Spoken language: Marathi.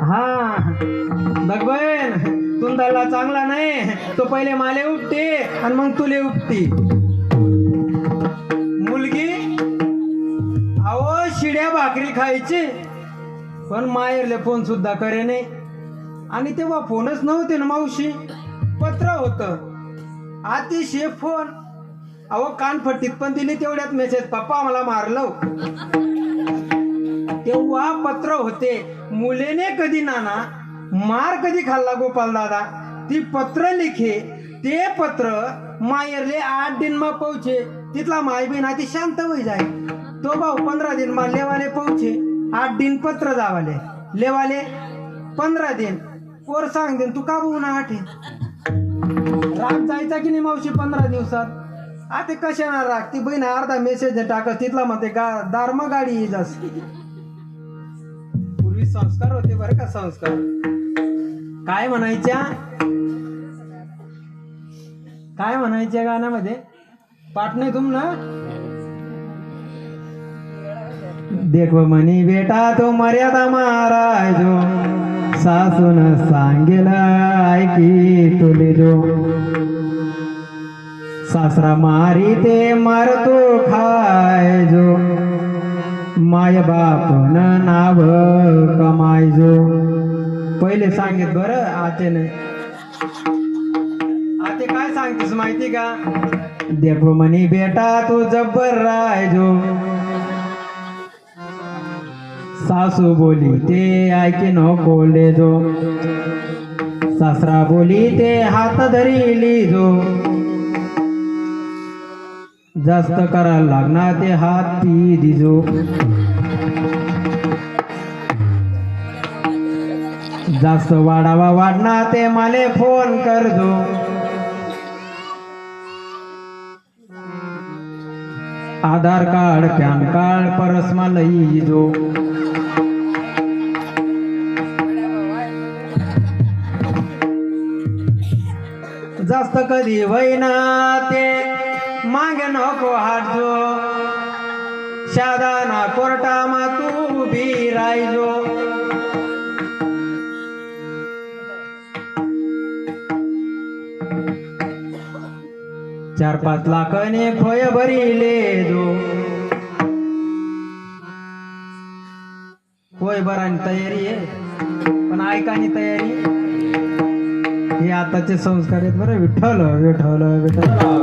हा बघ बहीण तुंदाला चांगला नाही तो पहिले माले उपटे आणि मग तुले उपटी मुलगी अहो शिड्या भाकरी खायची पण माहेरले फोन सुद्धा करे नाही आणि तेव्हा फोनच नव्हते ना मावशी पत्र होत अतिशय फोन अहो कानफट्टीत पण दिली तेवढ्यात मेसेज पप्पा मला मारलं तेव्हा पत्र होते मुलेने कधी नाना मार कधी खाल्ला गोपाल दादा ती पत्र लिखे ते पत्र मायरले 8 दिन में पोहोचे तिथला माय बहीण अति शांत होई जाय तो भाऊ 15 दिन में लेवाले पोहोचे 8 दिन पत्र जावाले लेवाले 15 दिन पोर सांग दिन तू का बघू ना आठे राग जायचा की नाही मावशी 15 दिवसात आता कशाना राग ती बहीण अर्धा मेसेज टाकत तिथला म्हणते दारमा गाडी येईजास पूर्वी संस्कार होते बरं का संस्कार काय म्हणायच्या गाण्यामध्ये पाठ नाही तुम ना देखो मनी बेटा तो मर्यादा महाराजो सासून सांगेल ऐकी तुले जो सासरा मारी ते मारतो खाय जो माय बापन नाव कमाय जो पहिले सांगित बरं आतेने आते काय सांगतेस माहिती का देखो मनी बेटा तू जब्बर राय जो सासू बोली ते ऐके नको ले जो सासरा बोली ते हात धरी लीजो जास्त करायला लागणार ते हात ती दिजो जास्त वाढावा वाढणार ते माले फोन करजो आधार कार्ड पॅन कार्ड परस्मा लई जो जास्त कधी वैना ते मागे नको हाटजो शादाना कोर्टा मा तू भी रायजो चार 5 लाखने खोय भरीले जो खोय भरानी तयारी आहे पण ऐकानी तयारी हे आताचे संस्कार आहेत बरं विठ्ठल विठ्ठल विठ्ठल